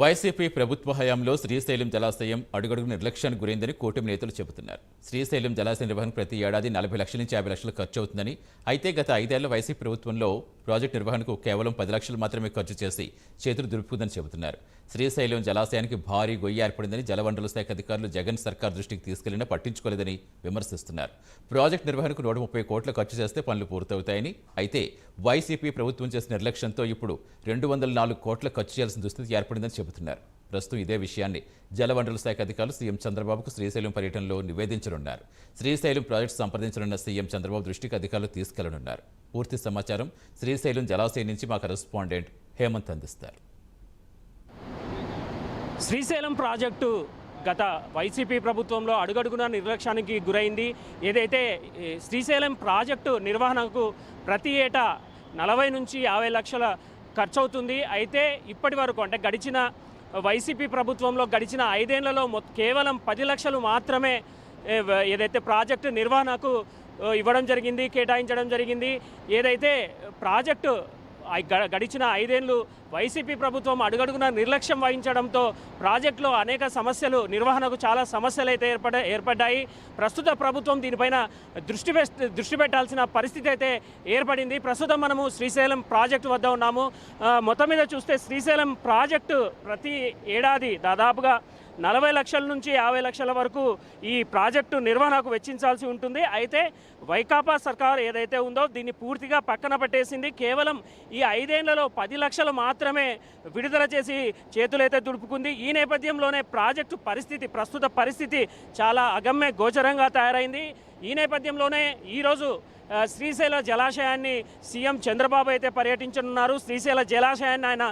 YCP ప్రభుత్వ హయాంలో శ్రీశైలం జలాశయం అడుగడుగు నిర్లక్ష్యానికి గురైందని కూటమి నేతలు చెబుతున్నారు. శ్రీశైలం జలాశయ నిర్వహణ ప్రతి ఏడాది 40 లక్షల నుంచి 50 లక్షలు ఖర్చు అవుతుందని, అయితే గత 5 ఏళ్ల వైసీపీ ప్రభుత్వంలో ప్రాజెక్టు నిర్వహణకు కేవలం 10 లక్షలు మాత్రమే ఖర్చు చేసి చేతులు దులుపుకుందని చెబుతున్నారు. శ్రీశైలం జలాశయానికి భారీ గొయ్యి ఏర్పడిందని జలవనరుల శాఖ అధికారులు జగన్ సర్కార్ దృష్టికి తీసుకెళ్లినా పట్టించుకోలేదని విమర్శిస్తున్నారు. ప్రాజెక్టు నిర్వహణకు 130 కోట్లు ఖర్చు చేస్తే పనులు పూర్తవుతాయని, అయితే వైసీపీ ప్రభుత్వం చేసిన నిర్లక్ష్యంతో ఇప్పుడు 204 కోట్ల ఖర్చు చేయాల్సిన దుస్థితి ఏర్పడిందని చెబుతున్నారు. ప్రస్తుతం ఇదే విషయాన్ని జలవనరుల శాఖ అధికారులు సీఎం చంద్రబాబుకు శ్రీశైలం పర్యటనలో నివేదించనున్నారు. శ్రీశైలం ప్రాజెక్టు సంప్రదించనున్న సీఎం చంద్రబాబు దృష్టికి అధికారులు తీసుకెళ్లనున్నారు. పూర్తి సమాచారం శ్రీశైలం జలాశయం నుంచి మా కరెస్పాండెంట్ హేమంత్ అందిస్తారు. శ్రీశైలం ప్రాజెక్టు గత వైసీపీ ప్రభుత్వంలో అడుగడుగున నిర్లక్ష్యానికి గురైంది. ఏదైతే శ్రీశైలం ప్రాజెక్టు నిర్వహణకు ప్రతి ఏటా 40 నుంచి 50 లక్షల ఖర్చు అవుతుంది. అయితే ఇప్పటి వరకు అంటే గడిచిన వైసీపీ ప్రభుత్వంలో గడిచిన 5 ఏళ్లలో కేవలం 10 లక్షలు మాత్రమే ఏదైతే ప్రాజెక్టు నిర్వహణకు ఇవ్వడం జరిగింది, కేటాయించడం జరిగింది. ఏదైతే ప్రాజెక్టు గడిచిన 5 ఏళ్ళు వైసీపీ ప్రభుత్వం అడుగడుగున నిర్లక్ష్యం వహించడంతో ప్రాజెక్టులో అనేక సమస్యలు, నిర్వహణకు చాలా సమస్యలు అయితే ఏర్పడ్డాయి. ప్రస్తుత ప్రభుత్వం దీనిపైన దృష్టి పెట్టాల్సిన పరిస్థితి అయితే ఏర్పడింది. ప్రస్తుతం మనము శ్రీశైలం ప్రాజెక్టు వద్ద ఉన్నాము. మొత్తం మీద చూస్తే శ్రీశైలం ప్రాజెక్టు ప్రతి ఏడాది దాదాపుగా 40 లక్షల నుంచి 50 లక్షల వరకు ఈ ప్రాజెక్టు నిర్వహణకు వెచ్చించాల్సి ఉంటుంది. అయితే వైకాపా సర్కార్ ఏదైతే ఉందో దీన్ని పూర్తిగా పక్కన పెట్టేసింది. కేవలం ఈ 5 ఏళ్లలో 10 లక్షలు మాత్రమే విడుదల చేసి చేతులైతే దులుపుకుంది. ఈ నేపథ్యంలోనే ప్రాజెక్టు ప్రస్తుత పరిస్థితి చాలా అగమ్య గోచరంగా తయారైంది. ఈ నేపథ్యంలోనే ఈరోజు శ్రీశైల జలాశయాన్ని సీఎం చంద్రబాబు అయితే పర్యటించనున్నారు. శ్రీశైల జలాశయాన్ని ఆయన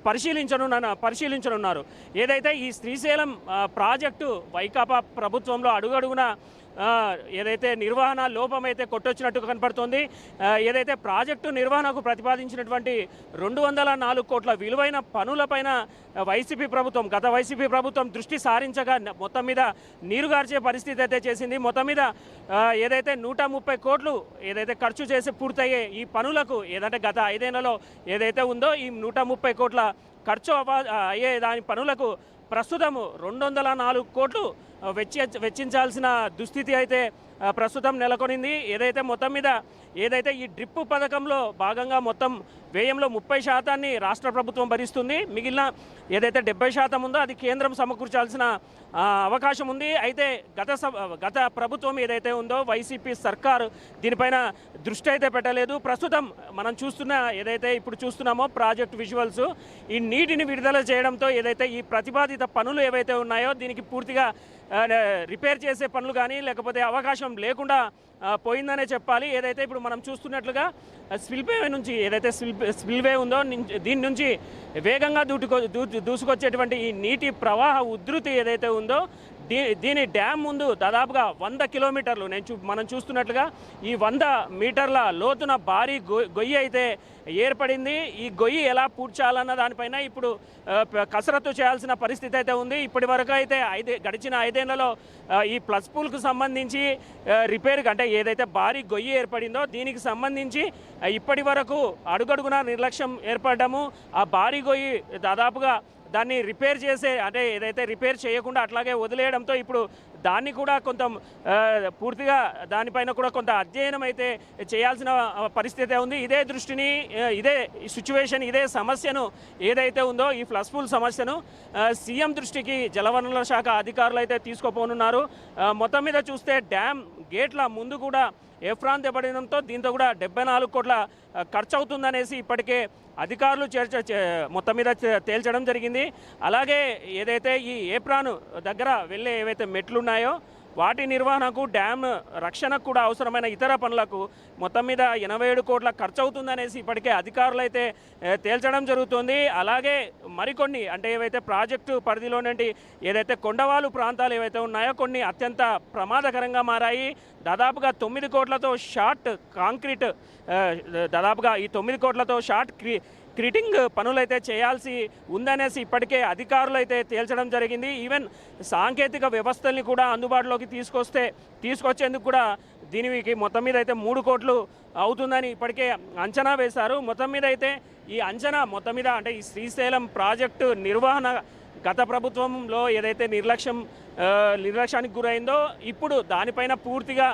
పరిశీలించనున్నారు. ఏదైతే ఈ శ్రీశైలం ప్రాజెక్టు వైకాపా ప్రభుత్వంలో అడుగడుగున ఏదైతే నిర్వహణ లోపం అయితే కొట్టొచ్చినట్టు కనపడుతోంది. ఏదైతే ప్రాజెక్టు నిర్వహణకు ప్రతిపాదించినటువంటి 204 కోట్ల విలువైన పనులపైన గత వైసీపీ ప్రభుత్వం దృష్టి సారించగా మొత్తం మీద నీరుగార్చే పరిస్థితి అయితే చేసింది. మొత్తం మీద ఏదైతే 130 కోట్లు ఏదైతే ఖర్చు చేసి పూర్తయ్యే ఈ పనులకు ఏదంటే గత 5 ఏళ్లలో ఏదైతే ఉందో ఈ 130 కోట్ల ఖర్చు అయ్యే దాని పనులకు ప్రస్తుతము 204 కోట్లు వెచ్చించాల్సిన దుస్థితి అయితే ప్రస్తుతం నెలకొనింది. ఏదైతే ఈ డ్రిప్ పథకంలో భాగంగా మొత్తం వ్యయంలో 30% రాష్ట్ర ప్రభుత్వం భరిస్తుంది. మిగిలిన ఏదైతే 70% ఉందో అది కేంద్రం సమకూర్చాల్సిన అవకాశం ఉంది. అయితే గత ప్రభుత్వం ఏదైతే ఉందో వైసీపీ సర్కారు దీనిపైన దృష్టి అయితే పెట్టలేదు. ప్రస్తుతం మనం ఇప్పుడు చూస్తున్నామో ప్రాజెక్ట్ విజువల్స్, ఈ నీటిని విడుదల చేయడంతో ఏదైతే ఈ ప్రతిపాదిత పనులు ఏవైతే ఉన్నాయో దీనికి పూర్తిగా రిపేర్ చేసే పనులు కానీ లేకపోతే అవకాశం లేకుండా పోయిందనే చెప్పాలి. ఏదైతే ఇప్పుడు మనం చూస్తున్నట్లుగా స్పిల్వే నుంచి ఏదైతే స్పిల్వే ఉందో దీని నుంచి వేగంగా దూసుకొచ్చేటువంటి ఈ నీటి ప్రవాహ ఉధృతి ఏదైతే ఉందో దీని డ్యామ్ ముందు దాదాపుగా 100 కిలోమీటర్లు మనం చూస్తున్నట్లుగా ఈ 100 మీటర్ల లోతున భారీ గొయ్యి అయితే ఏర్పడింది. ఈ గొయ్యి ఎలా పూడ్చాలన్న దానిపైన ఇప్పుడు కసరత్తు చేయాల్సిన పరిస్థితి అయితే ఉంది. ఇప్పటి వరకు అయితే గడిచిన 5 ఏళ్లలో ఈ ప్లస్ పూల్కు సంబంధించి రిపేర్ అంటే ఏదైతే భారీ గొయ్యి ఏర్పడిందో దీనికి సంబంధించి ఇప్పటి వరకు అడుగడుగున నిర్లక్ష్యం ఏర్పడము, ఆ భారీ గొయ్యి దాదాపుగా దాన్ని రిపేర్ చేసే అంటే ఏదైతే రిపేర్ చేయకుండా అట్లాగే వదిలేయడంతో ఇప్పుడు దాన్ని కూడా పూర్తిగా దానిపైన కూడా కొంత అధ్యయనం అయితే చేయాల్సిన పరిస్థితి ఉంది. ఇదే సిచ్యువేషన్, ఇదే సమస్యను ఏదైతే ఉందో ఈ ఫ్లస్ పూల్ సమస్యను సీఎం దృష్టికి జలవనరుల శాఖ అధికారులు అయితే తీసుకోపోనున్నారు. మొత్తం మీద చూస్తే డ్యామ్ గేట్ల ముందు కూడా ఎఫ్రాన్ తెబడడంతో దీంతో కూడా 74 కోట్ల ఖర్చు అవుతుందనేసి ఇప్పటికే అధికారులు మొత్తం మీద తేల్చడం జరిగింది. అలాగే ఏదైతే ఈ ఏప్రాన్ దగ్గర వెళ్ళే ఏవైతే మెట్లున్నాయో వాటి నిర్వహణకు, డ్యామ్ రక్షణకు కూడా అవసరమైన ఇతర పనులకు మొత్తం మీద 87 కోట్ల ఖర్చు అవుతుందనేసి ఇప్పటికే అధికారులు అయితే తేల్చడం జరుగుతుంది. అలాగే మరికొన్ని అంటే ఏవైతే ప్రాజెక్టు పరిధిలోనండి ఏదైతే కొండవాలు ప్రాంతాలు ఏవైతే ఉన్నాయో కొన్ని అత్యంత ప్రమాదకరంగా మారాయి. దాదాపుగా 9 కోట్లతో షార్ట్ కాంక్రీట్ దాదాపుగా ఈ 9 కోట్లతో షార్ట్ గ్రిటింగ్ పనులైతే చేయాల్సి ఉందనేసి ఇప్పటికే అధికారులు అయితే తేల్చడం జరిగింది. ఈవెన్ సాంకేతిక వ్యవస్థల్ని కూడా అందుబాటులోకి తీసుకొచ్చేందుకు కూడా దీనికి మొత్తం మీద అయితే 3 కోట్లు అవుతుందని ఇప్పటికే అంచనా వేశారు. మొత్తం మీద అయితే ఈ అంచనా మొత్తం మీద అంటే ఈ శ్రీశైలం ప్రాజెక్టు నిర్వహణ గత ప్రభుత్వంలో ఏదైతే నిర్లక్ష్యానికి గురైందో ఇప్పుడు దానిపైన పూర్తిగా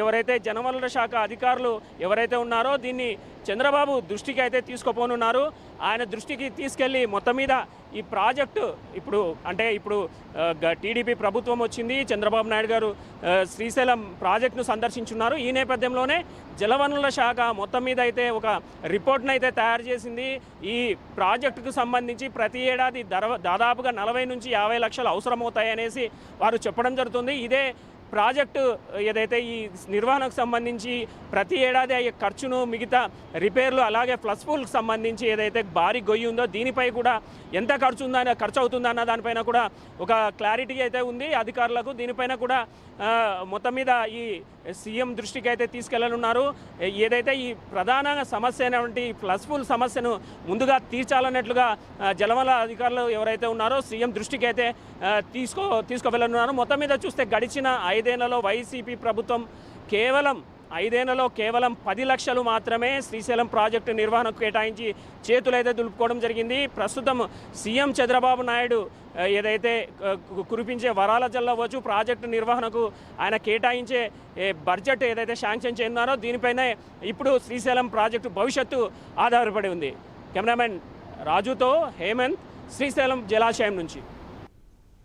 ఎవరైతే జలవనరుల శాఖ అధికారులు ఎవరైతే ఉన్నారో దీన్ని చంద్రబాబు దృష్టికి అయితే తీసుకుపోనున్నారు. ఆయన దృష్టికి తీసుకెళ్ళి మొత్తం మీద ఈ ప్రాజెక్టు ఇప్పుడు టీడీపీ ప్రభుత్వం వచ్చింది, చంద్రబాబు నాయుడు గారు శ్రీశైలం ప్రాజెక్టును సందర్శించున్నారు. ఈ నేపథ్యంలోనే జలవనరుల శాఖ మొత్తం మీద అయితే ఒక రిపోర్ట్ను అయితే తయారు చేసింది. ఈ ప్రాజెక్టుకు సంబంధించి ప్రతి ఏడాది దాదాపుగా 40 నుంచి 50 లక్షలు అవసరమవుతాయనేసి వారు చెప్పడం జరుగుతుంది. ఇదే ప్రాజెక్టు ఏదైతే ఈ నిర్వహణకు సంబంధించి ప్రతి ఏడాది అయ్యే ఖర్చును, మిగతా రిపేర్లు, అలాగే ఫ్లస్ పూల్కి సంబంధించి ఏదైతే భారీ గొయ్యి ఉందో దీనిపై కూడా ఎంత ఖర్చు అవుతుందన్న దానిపైన కూడా ఒక క్లారిటీ అయితే ఉంది అధికారులకు. దీనిపైన కూడా మొత్తం మీద ఈ సీఎం దృష్టికి అయితే తీసుకెళ్లనున్నారు. ఏదైతే ఈ ప్రధాన సమస్య అయినటువంటి ఫ్లస్ పూల్ సమస్యను ముందుగా తీర్చాలన్నట్లుగా జలవనరుల అధికారులు ఎవరైతే ఉన్నారో సీఎం దృష్టికి అయితే తీసుకువెళ్ళనున్నారు. మొత్తం మీద చూస్తే గడిచిన 5 ఏళ్లలో వైసీపీ ప్రభుత్వం కేవలం 5 ఏళ్లలో కేవలం 10 లక్షలు మాత్రమే శ్రీశైలం ప్రాజెక్టు నిర్వహణకు కేటాయించి చేతులైతే దులుపుకోవడం జరిగింది. ప్రస్తుతం సీఎం చంద్రబాబు నాయుడు ఏదైతే కురిపించే వరాల జల్లవచ్చు ప్రాజెక్టు నిర్వహణకు ఆయన కేటాయించే బడ్జెట్ ఏదైతే శాంక్షన్ చేస్తున్నారో దీనిపైనే ఇప్పుడు శ్రీశైలం ప్రాజెక్టు భవిష్యత్తు ఆధారపడి ఉంది. కెమెరామెన్ రాజుతో హేమంత్, శ్రీశైలం జలాశయం నుంచి.